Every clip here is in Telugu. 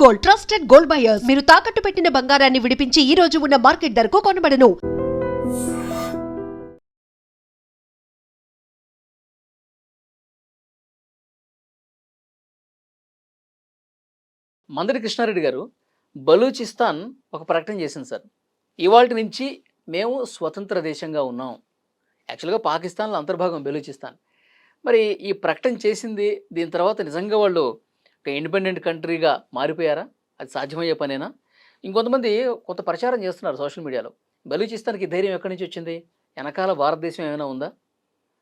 Gold, trusted gold buyers. మీరు తాకట్టు పెట్టిన బంగారాన్ని విడిపించి ఈ రోజు ఉన్న మార్కెట్ ధరకు కొనబడను. మందడి కృష్ణారెడ్డి గారు, బలూచిస్తాన్ ఒక ప్రకటన చేసింది సార్. ఇవాల్టి నుంచి మేము స్వతంత్ర దేశంగా ఉన్నాం. యాక్చువల్గా పాకిస్తాన్లో అంతర్భాగం బలూచిస్తాన్. మరి ఈ ప్రకటన చేసింది, దీని తర్వాత నిజంగా వాళ్ళు ఒక ఇండిపెండెంట్ కంట్రీగా మారిపోయారా? అది సాధ్యమయ్యే పనేనా? ఇంకొంతమంది కొంత ప్రచారం చేస్తున్నారు సోషల్ మీడియాలో, బలూచిస్తాన్కి ధైర్యం ఎక్కడి నుంచి వచ్చింది, వెనకాల భారతదేశం ఏమైనా ఉందా?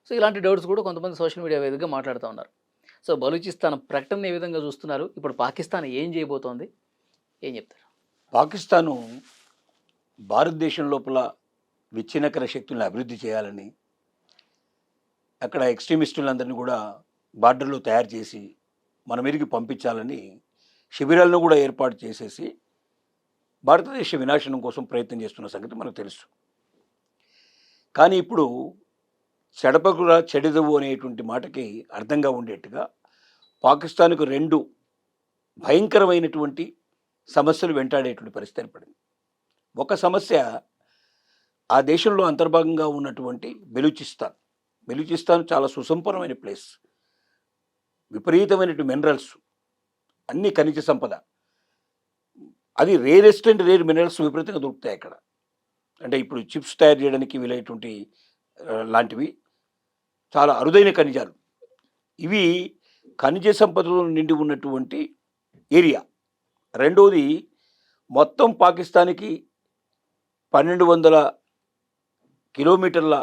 సో ఇలాంటి డౌట్స్ కూడా కొంతమంది సోషల్ మీడియా వేదికగా మాట్లాడుతూ ఉన్నారు. సో బలూచిస్తాన్ ప్రకటన ఏ విధంగా చూస్తున్నారు? ఇప్పుడు పాకిస్తాన్ ఏం చేయబోతోంది, ఏం చెప్తారు? పాకిస్తాను భారతదేశం లోపల విచ్ఛిన్నకర శక్తులను అభివృద్ధి చేయాలని, అక్కడ ఎక్స్ట్రీమిస్టులందరినీ కూడా బార్డర్లో తయారు చేసి మన మీదకి పంపించాలని శిబిరాలను కూడా ఏర్పాటు చేసేసి భారతదేశ వినాశనం కోసం ప్రయత్నం చేస్తున్న సంగతి మనకు తెలుసు. కానీ ఇప్పుడు చెడపకురా చెడిదవు అనేటువంటి మాటకి అర్థంగా ఉండేట్టుగా పాకిస్తాన్కు రెండు భయంకరమైనటువంటి సమస్యలు వెంటాడేటువంటి పరిస్థితి ఏర్పడింది. ఒక సమస్య ఆ దేశంలో అంతర్భాగంగా ఉన్నటువంటి బెలూచిస్తాన్. బెలూచిస్తాన్ చాలా సుసంపన్నమైన ప్లేస్, విపరీతమైనటువంటి మినరల్స్, అన్ని ఖనిజ సంపద, అది రేరెస్ట్ అండ్ రేర్ మినరల్స్ విపరీతంగా దొరుకుతాయి అక్కడ. అంటే ఇప్పుడు చిప్స్ తయారు చేయడానికి వీలైనటువంటి లాంటివి చాలా అరుదైన ఖనిజాలు. ఇవి ఖనిజ సంపదలో నిండి ఉన్నటువంటి ఏరియా. రెండవది, మొత్తం పాకిస్తాన్కి 1200 కిలోమీటర్ల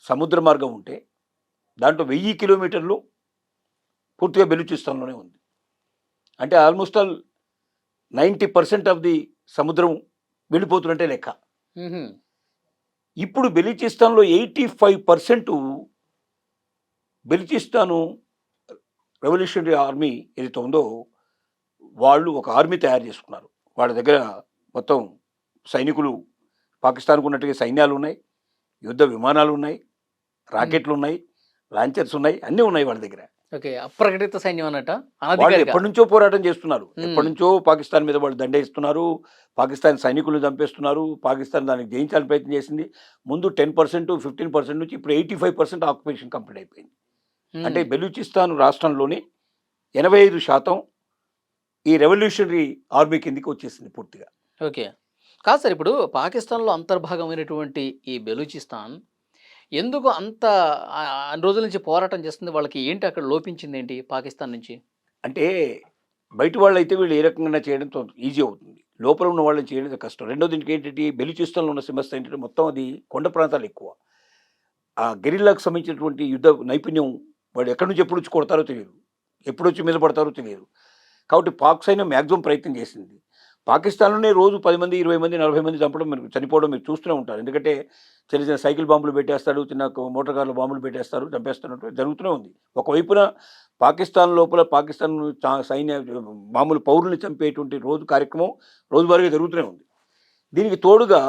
సముద్ర మార్గం ఉంటే దాంట్లో 1000 కిలోమీటర్లు పూర్తిగా బెలూచిస్తాన్లోనే ఉంది. అంటే ఆల్మోస్ట్ ఆల్ 90% ఆఫ్ ది సముద్రం వెళ్ళిపోతున్నట్టే లెక్క. ఇప్పుడు బెలూచిస్తాన్లో 85% బెలూచిస్తాను రెవల్యూషనరీ ఆర్మీ ఏదైతే ఉందో వాళ్ళు ఒక ఆర్మీ తయారు చేసుకున్నారు. వాళ్ళ దగ్గర మొత్తం సైనికులు, పాకిస్తాన్కు ఉన్నట్టుగా సైన్యాలు ఉన్నాయి, యుద్ధ విమానాలు ఉన్నాయి, రాకెట్లు ఉన్నాయి, లాంచర్స్ ఉన్నాయి, అన్నీ ఉన్నాయి వాళ్ళ దగ్గర. ఓకే, అప్రకటిత సైన్యం అన్నట్ట. వాళ్ళు ఎప్పటి నుంచో పోరాటం చేస్తున్నారు, ఎప్పటి నుంచో పాకిస్తాన్ మీద వాళ్ళు దండేస్తున్నారు, పాకిస్తాన్ సైనికులను చంపేస్తున్నారు. పాకిస్తాన్ దానికి జయించాలని ప్రయత్నం చేసింది. ముందు 10%, 15% నుంచి ఇప్పుడు 85% ఆక్యుపేషన్ కంప్లీట్ అయిపోయింది. అంటే బెలూచిస్తాన్ రాష్ట్రంలోని 85% ఈ రెవల్యూషనరీ ఆర్మీ కిందికి వచ్చేసింది పూర్తిగా. ఓకే, కాదు సార్, ఇప్పుడు పాకిస్తాన్లో అంతర్భాగమైనటువంటి ఈ బెలూచిస్తాన్ ఎందుకు అంత అన్ని రోజుల నుంచి పోరాటం చేస్తుంది? వాళ్ళకి ఏంటి అక్కడ లోపించింది ఏంటి పాకిస్తాన్ నుంచి? అంటే బయట వాళ్ళు అయితే వీళ్ళు ఏ రకంగా చేయడం ఈజీ అవుతుంది, లోపల ఉన్న వాళ్ళని చేయడం కష్టం. రెండోది దీనికి ఏంటంటే, బెలూచిస్తాన్లో ఉన్న సమస్య ఏంటంటే మొత్తం అది కొండ ప్రాంతాలు ఎక్కువ. ఆ గెరిల్లాకు సంబంధించినటువంటి యుద్ధ నైపుణ్యం వాడు ఎక్కడి నుంచి ఎప్పుడు వచ్చి కొడతారో తెలియదు, ఎప్పుడు వచ్చి మీద పడతారో తెలియదు. కాబట్టి పాక్ సైన్యం మ్యాక్సిమం ప్రయత్నం చేసింది. పాకిస్తాన్లోనే రోజు 10 మంది, 20 మంది, 40 మంది చనిపోవడం మీరు చూస్తూనే ఉంటారు. ఎందుకంటే చిన్న చిన్న సైకిల్ బాంబులు పెట్టేస్తాడు, చిన్న మోటార్ కార్ల బాంబులు పెట్టేస్తారు, చంపేస్తున్నట్టు జరుగుతూనే ఉంది. ఒకవైపున పాకిస్తాన్ లోపల పాకిస్తాన్ సైన్య మామూలు పౌరుల్ని చంపేటువంటి కార్యక్రమం రోజువారీగా జరుగుతూనే ఉంది. దీనికి తోడుగా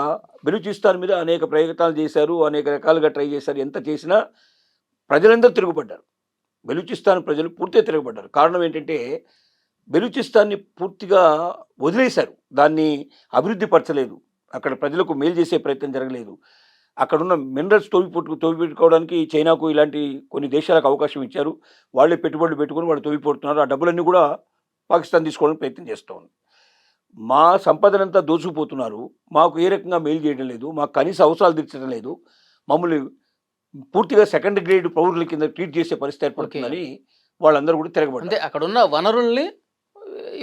బెలూచిస్తాన్ మీద అనేక ప్రయత్నాలు చేశారు, అనేక రకాలుగా ట్రై చేశారు. ఎంత చేసినా ప్రజలందరూ తిరుగుబడ్డారు. బెలూచిస్తాన్ ప్రజలు పూర్తిగా తిరగబడ్డారు. కారణం ఏంటంటే బెలూచిస్తాన్ని పూర్తిగా వదిలేశారు, దాన్ని అభివృద్ధి పరచలేదు, అక్కడ ప్రజలకు మేలు చేసే ప్రయత్నం జరగలేదు. అక్కడున్న మినరల్స్ తోవిపెట్టుకోవడానికి చైనాకు ఇలాంటి కొన్ని దేశాలకు అవకాశం ఇచ్చారు. వాళ్ళే పెట్టుబడులు పెట్టుకుని వాళ్ళు తోవిపోతున్నారు. ఆ డబ్బులన్నీ కూడా పాకిస్తాన్ తీసుకోవడానికి ప్రయత్నం చేస్తూ ఉంది. మా సంపదనంతా దోచుకుపోతున్నారు, మాకు ఏ రకంగా మేలు చేయడం లేదు, మాకు కనీస అవసరాలు తీర్చడం లేదు, మమ్మల్ని పూర్తిగా సెకండ్ గ్రేడ్ పౌరుల కింద ట్రీట్ చేసే పరిస్థితి ఏర్పడుతుందని వాళ్ళందరూ కూడా తిరగబడ్డారు. అంటే అక్కడ ఉన్న వనరుల్ని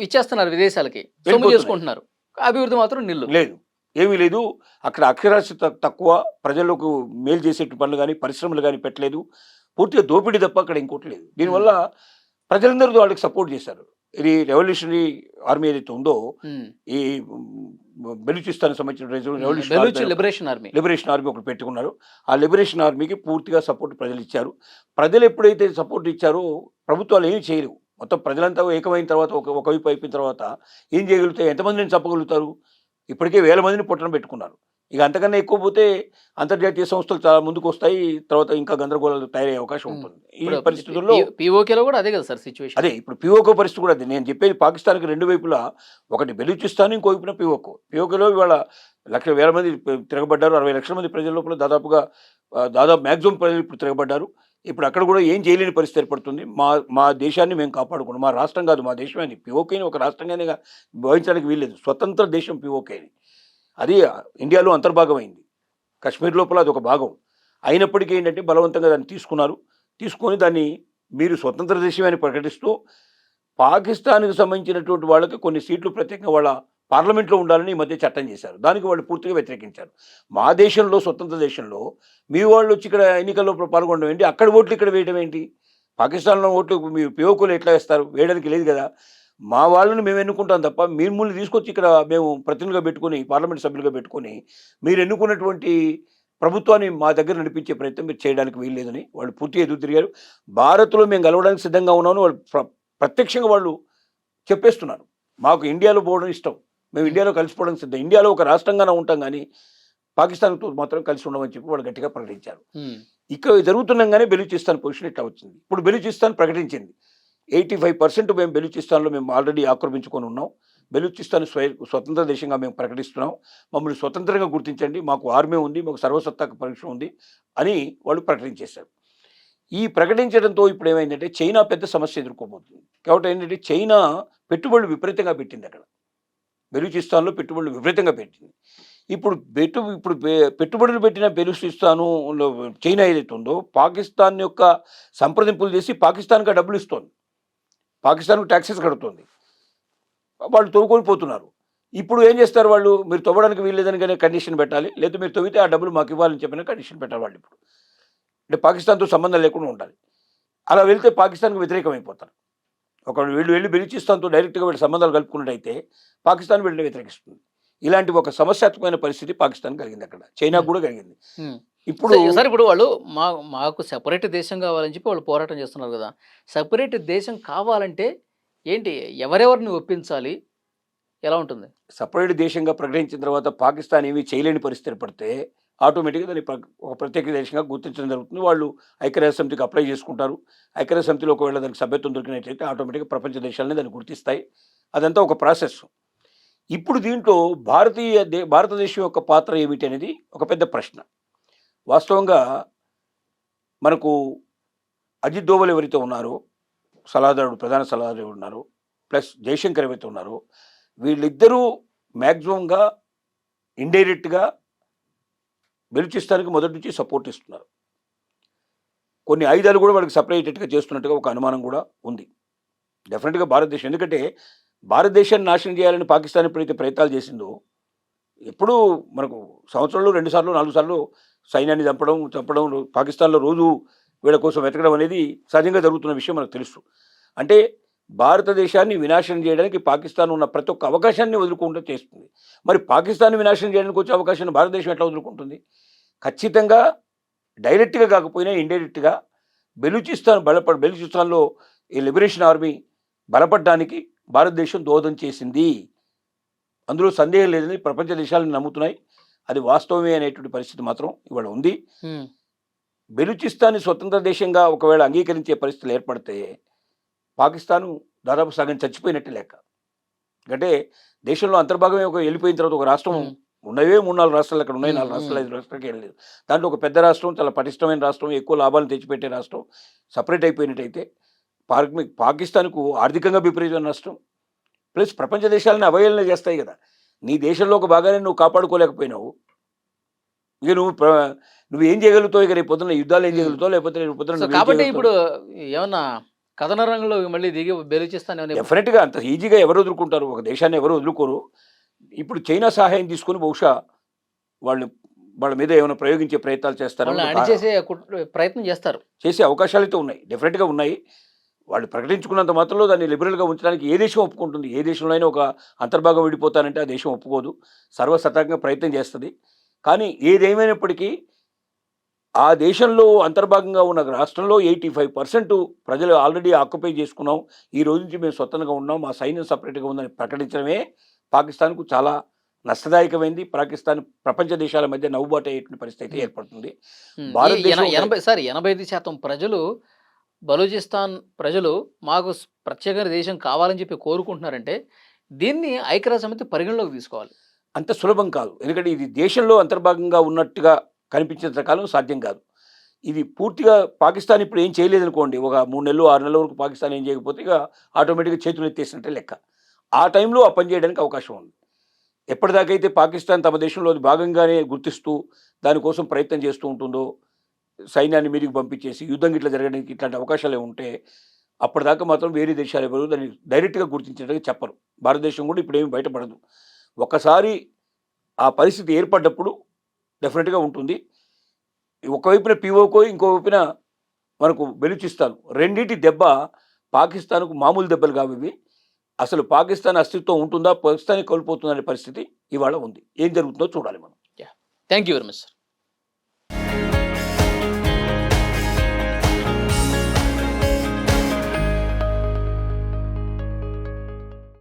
ఇచ్చేస్తున్నారు, విదేశాలకి సొమ్ము చేసుకుంటున్నారు, అభివృద్ధి మాత్రం నిల్లు లేదు, ఏమీ లేదు. అక్కడ అక్షరాస్యత తక్కువ, ప్రజలకు మేలు చేసే పనులు కానీ పరిశ్రమలు కానీ పెట్టలేదు, పూర్తిగా దోపిడీ తప్ప అక్కడ ఇంకోటి లేదు. దీనివల్ల ప్రజలందరూ వాళ్ళకి సపోర్ట్ చేశారు. ఇది రెవల్యూషనరీ ఆర్మీ ఏదైతే ఉందో, ఈ బెలూచిస్తాన్ సంబంధించిన లిబరేషన్ ఆర్మీ ఒకటి పెట్టుకున్నారు. ఆ లిబరేషన్ ఆర్మీకి పూర్తిగా సపోర్ట్ ప్రజలు ఇచ్చారు. ప్రజలు ఎప్పుడైతే సపోర్ట్ ఇచ్చారో ప్రభుత్వాలు ఏమీ చేయలేవు. మొత్తం ప్రజలంతా ఏకమైన తర్వాత ఒకవైపు అయిపోయిన తర్వాత ఏం చేయగలుగుతాయి? ఎంతమందిని చంపగలుగుతారు? ఇప్పటికే 1000 మందిని పొట్టన పెట్టుకున్నారు. ఇక అంతకన్నా ఎక్కువ పోతే అంతర్జాతీయ సంస్థలు చాలా ముందుకు వస్తాయి, తర్వాత ఇంకా గందరగోళాలు తయారయ్యే అవకాశం ఉంటుంది. ఈ పరిస్థితుల్లో పిఓకేలో కూడా అదే కదా సార్ సిచ్యువేషన్. అదే ఇప్పుడు పిఓకో పరిస్థితి కూడా అదే. నేను చెప్పేది పాకిస్తాన్కి రెండు వైపులా, ఒకటి బెలూచిస్తాన్, ఇంకో వైపున పిఓకేలో ఇవాళ వేల మంది తిరగబడ్డారు. 60 లక్షల మంది ప్రజల లోపల దాదాపు మ్యాక్సిమం ప్రజలు ఇప్పుడు తిరగబడ్డారు. ఇప్పుడు అక్కడ కూడా ఏం చేయలేని పరిస్థితి ఏర్పడుతుంది. మా దేశాన్ని మేము కాపాడుకున్నాం, మా రాష్ట్రం కాదు మా దేశం అని. పిఓకేని ఒక రాష్ట్రంగానే భావించడానికి వీల్లేదు, స్వతంత్ర దేశం పిఓకేని. అది ఇండియాలో అంతర్భాగమైంది, కశ్మీర్ లోపల అది ఒక భాగం అయినప్పటికీ ఏంటంటే బలవంతంగా దాన్ని తీసుకొని దాన్ని మీరు స్వతంత్ర దేశమే అని ప్రకటిస్తూ పాకిస్తాన్కి సంబంధించినటువంటి వాళ్ళకి కొన్ని సీట్లు ప్రత్యేకంగా వాళ్ళ పార్లమెంట్లో ఉండాలని ఈ మధ్య చట్టం చేశారు. దానికి వాళ్ళు పూర్తిగా వ్యతిరేకించారు. మా దేశంలో, స్వతంత్ర దేశంలో మీ వాళ్ళు వచ్చి ఇక్కడ ఎన్నికల్లో పాల్గొనడం ఏంటి, అక్కడ ఓట్లు ఇక్కడ వేయడం ఏంటి? పాకిస్తాన్లో ఓట్లు మీ పిఓకోలు ఎట్లా వేస్తారు? వేయడానికి లేదు కదా. మా వాళ్ళని మేము ఎన్నుకుంటాం తప్ప మిమ్మల్ని తీసుకొచ్చి ఇక్కడ మేము ప్రతినిధులుగా పెట్టుకొని, పార్లమెంట్ సభ్యులుగా పెట్టుకొని మీరు ఎన్నుకున్నటువంటి ప్రభుత్వాన్ని మా దగ్గర నడిపించే ప్రయత్నం మీరు చేయడానికి వీల్లేదని వాళ్ళు పూర్తిగా ఎదురు తిరిగారు. భారత్లో మేము కలవడానికి సిద్ధంగా ఉన్నామని వాళ్ళు ప్రత్యక్షంగా వాళ్ళు చెప్పేస్తున్నారు. మాకు ఇండియాలో పోవడం ఇష్టం, మేము ఇండియాలో కలిసిపోవడానికి సిద్ధం, ఇండియాలో ఒక రాష్ట్రంగానే ఉంటాం కానీ పాకిస్తాన్తో మాత్రం కలిసి ఉండమని చెప్పి వాళ్ళు గట్టిగా ప్రకటించారు. ఇక్కడ జరుగుతుండగానే బెలూచిస్తాన్ పొజిషన్ ఇట్లా వచ్చింది. ఇప్పుడు బెలూచిస్తాన్ ప్రకటించింది 85% మేము బెలూచిస్తాన్లో మేము ఆల్రెడీ ఆక్రమించుకొని ఉన్నాం, బెలూచిస్తాన్ స్వతంత్ర దేశంగా మేము ప్రకటిస్తున్నాం, మమ్మల్ని స్వతంత్రంగా గుర్తించండి, మాకు ఆర్మీ ఉంది, మాకు సర్వసత్తాక పరీక్ష ఉంది అని వాళ్ళు ప్రకటించేశారు. ఈ ప్రకటించడంతో ఇప్పుడు ఏమైందంటే చైనా పెద్ద సమస్య ఎదుర్కోబోతుంది. కాబట్టి ఏంటంటే చైనా పెట్టుబడులు విపరీతంగా పెట్టింది, అక్కడ బెలూచిస్తాన్లో పెట్టుబడులు విపరీతంగా పెట్టింది. ఇప్పుడు పెట్టుబడులు పెట్టిన బెలూచిస్తాను చైనా ఏదైతే ఉందో పాకిస్తాన్ యొక్క సంప్రదింపులు చేసి పాకిస్తాన్కి డబ్బులు ఇస్తోంది, పాకిస్తాన్కు ట్యాక్సెస్ కడుతుంది, వాళ్ళు తవ్వుకొని పోతున్నారు. ఇప్పుడు ఏం చేస్తారు వాళ్ళు, మీరు తవ్వడానికి వీల్లేదని కానీ కండిషన్ పెట్టాలి, లేదా మీరు తవ్వితే ఆ డబ్బులు మాకు ఇవ్వాలని చెప్పిన కండిషన్ పెట్టాలి వాళ్ళు. ఇప్పుడు అంటే పాకిస్తాన్తో సంబంధం లేకుండా ఉండాలి. అలా వెళ్తే పాకిస్తాన్కి వ్యతిరేకం అయిపోతారు. ఒకవేళ వీళ్ళు వెళ్ళి బెలూచిస్తాన్తో డైరెక్ట్గా వీళ్ళు సంబంధాలు కలుపుకున్నట్టయితే పాకిస్తాన్ వీళ్ళని వ్యతిరేకిస్తుంది. ఇలాంటి ఒక సమస్యాత్మకమైన పరిస్థితి పాకిస్తాన్ కలిగింది, అక్కడ చైనా కూడా కలిగింది. ఇప్పుడు సార్ ఇప్పుడు వాళ్ళు మాకు సెపరేట్ దేశం కావాలని చెప్పి వాళ్ళు పోరాటం చేస్తున్నారు కదా. సెపరేట్ దేశం కావాలంటే ఏంటి, ఎవరెవరిని ఒప్పించాలి, ఎలా ఉంటుంది? సపరేట్ దేశంగా ప్రకటించిన తర్వాత పాకిస్తాన్ ఏమీ చేయలేని పరిస్థితి ఏర్పడితే ఆటోమేటిక్గా దాన్ని ఒక ప్రత్యేక దేశంగా గుర్తించడం జరుగుతుంది. వాళ్ళు ఐక్యరాజ్య సమితికి అప్లై చేసుకుంటారు. ఐక్యరాజ్య సమితిలో ఒకవేళ దానికి సభ్యత్వం దొరికినట్లయితే ఆటోమేటిక్గా ప్రపంచ దేశాలని దాన్ని గుర్తిస్తాయి. అదంతా ఒక ప్రాసెస్. ఇప్పుడు దీంట్లో భారతదేశం యొక్క పాత్ర ఏమిటి అనేది ఒక పెద్ద ప్రశ్న. వాస్తవంగా మనకు అజిత్ దోవల్ ఎవరైతే ఉన్నారో సలహాదారుడు, ప్రధాన సలహాదారుడు ఉన్నారు, ప్లస్ జయశంకర్ ఎవరైతే ఉన్నారో వీళ్ళిద్దరూ మ్యాక్సిమంగా ఇండైరెక్ట్గా బెలూచిస్తాన్కి మొదటి నుంచి సపోర్ట్ ఇస్తున్నారు. కొన్ని ఆయుధాలు కూడా వాళ్ళకి సప్లై అయ్యేటట్టుగా చేస్తున్నట్టుగా ఒక అనుమానం కూడా ఉంది డెఫినెట్గా భారతదేశం. ఎందుకంటే భారతదేశాన్ని నాశనం చేయాలని పాకిస్తాన్ ఎప్పుడైతే ప్రయత్నాలు చేసిందో, ఎప్పుడూ మనకు సంవత్సరంలో 2 సార్లు 4 సార్లు సైన్యాన్ని చంపడం పాకిస్తాన్లో రోజు వీళ్ళ కోసం వెతకడం అనేది సహజంగా జరుగుతున్న విషయం మనకు తెలుసు. అంటే భారతదేశాన్ని వినాశనం చేయడానికి పాకిస్తాన్ ఉన్న ప్రతి ఒక్క అవకాశాన్ని వదులుకుంటూ చేస్తుంది. మరి పాకిస్తాన్ వినాశనం చేయడానికి వచ్చే అవకాశాన్ని భారతదేశం ఎట్లా వదులుకుంటుంది? ఖచ్చితంగా డైరెక్ట్గా కాకపోయినా ఇండైరెక్ట్గా బెలూచిస్తాన్లో ఈ లిబరేషన్ ఆర్మీ బలపడడానికి భారతదేశం దోహదం చేసింది, అందులో సందేహం లేదని ప్రపంచ దేశాలను నమ్ముతున్నాయి. అది వాస్తవమే అనేటువంటి పరిస్థితి మాత్రం ఇవాళ ఉంది. బెలూచిస్తాన్ స్వతంత్ర దేశంగా ఒకవేళ అంగీకరించే పరిస్థితులు ఏర్పడితే పాకిస్తాను దాదాపు సగం చచ్చిపోయినట్టు లెక్క. అంటే దేశంలో అంతర్భాగమే వెళ్ళిపోయిన తర్వాత ఒక రాష్ట్రం ఉన్నవే 3-4 రాష్ట్రాలు అక్కడ ఉన్నాయి, 4 రాష్ట్రాలు 5 రాష్ట్రాలకి వెళ్ళలేదు. దాంట్లో ఒక పెద్ద రాష్ట్రం, చాలా పటిష్టమైన రాష్ట్రం, ఎక్కువ లాభాలను తెచ్చిపెట్టే రాష్ట్రం సపరేట్ అయిపోయినట్టయితే పాకిస్తాన్కు ఆర్థికంగా విపరీతమైన నష్టం, ప్లస్ ప్రపంచ దేశాలను అవహేళన చేస్తాయి కదా. నీ దేశంలో ఒక భాగాన్ని నువ్వు కాపాడుకోలేకపోయినావు, ఇక నువ్వు ఏం చేయగలుగుతావు? ఇక రేపు పొద్దున్న యుద్ధాలు ఏం చేయగలుగుతావు? లేకపోతే రేపు పొద్దున్న కాబట్టి ఇప్పుడు ఏమన్నా కథన రంగంలో మళ్ళీ దిగి బెలూచిస్తాన్ డెఫినెట్గా అంత ఈజీగా ఎవరు వదులుకుంటారు? ఒక దేశాన్ని ఎవరు వదులుకోరు. ఇప్పుడు చైనా సహాయం తీసుకుని బహుశా వాళ్ళ మీద ఏమైనా ప్రయోగించే ప్రయత్నాలు చేస్తారు, ప్రయత్నం చేసే అవకాశాలు అయితే ఉన్నాయి, డెఫినెట్గా ఉన్నాయి. వాళ్ళు ప్రకటించుకున్నంత మాత్రంలో దాన్ని లిబరల్గా ఉంచడానికి ఏ దేశం ఒప్పుకుంటుంది? ఏ దేశంలో అయినా ఒక అంతర్భాగం విడిపోతానంటే ఆ దేశం ఒప్పుకోదు, సర్వసత్తాకంగా ప్రయత్నం చేస్తుంది. కానీ ఏదేమైనప్పటికీ ఆ దేశంలో అంతర్భాగంగా ఉన్న రాష్ట్రంలో 85% ప్రజలు ఆల్రెడీ ఆక్యుపై చేసుకున్నాం, ఈ రోజు నుంచి మేము స్వతంత్రంగా ఉన్నాం, మా సైన్యం సపరేట్గా ఉందని ప్రకటించడమే పాకిస్తాన్కు చాలా నష్టదాయకమైంది. పాకిస్తాన్ ప్రపంచ దేశాల మధ్య నవ్వుబాటు అయ్యేటువంటి పరిస్థితి ఏర్పడుతుంది. భారతదేశం 85% ప్రజలు బలూచిస్తాన్ ప్రజలు మాకు ప్రత్యేక దేశం కావాలని చెప్పి కోరుకుంటున్నారంటే దీన్ని ఐక్యరాజ్య సమితి పరిగణలోకి తీసుకోవాలి. అంత సులభం కాదు. ఎందుకంటే ఇది దేశంలో అంతర్భాగంగా ఉన్నట్టుగా కనిపించేంత కాలం సాధ్యం కాదు. ఇది పూర్తిగా పాకిస్తాన్ ఇప్పుడు ఏం చేయలేదనుకోండి, ఒక 3 నెలలు 6 నెలల వరకు పాకిస్తాన్ ఏం చేయకపోతే ఇక ఆటోమేటిక్గా చేతులు ఎత్తేసినట్టే లెక్క. ఆ టైంలో ఆ పని చేయడానికి అవకాశం ఉంది. ఎప్పటిదాకైతే పాకిస్తాన్ తమ దేశంలో భాగంగానే గుర్తిస్తూ దానికోసం ప్రయత్నం చేస్తూ ఉంటుందో, సైన్యాన్ని మీదికి పంపించేసి యుద్ధం ఇట్లా జరగడానికి ఇట్లాంటి అవకాశాలు ఉంటే అప్పటిదాకా మాత్రం వేరే దేశాలు ఎవరు దాన్ని డైరెక్ట్గా గుర్తించడానికి చెప్పరు. భారతదేశం కూడా ఇప్పుడు ఏమి బయటపడదు. ఒకసారి ఆ పరిస్థితి ఏర్పడ్డప్పుడు డెఫినెట్గా ఉంటుంది. ఒకవైపున పీఓకో, ఇంకో వైపున మనకు బెలూచిస్తాన్, రెండింటి దెబ్బ పాకిస్తాన్కు మామూలు దెబ్బలు కావి. అసలు పాకిస్తాన్ అస్తిత్వం ఉంటుందా, పాకిస్తాన్ కోల్పోతుందా అనే పరిస్థితి ఇవాళ ఉంది. ఏం జరుగుతుందో చూడాలి మనం. Thank you very much sir.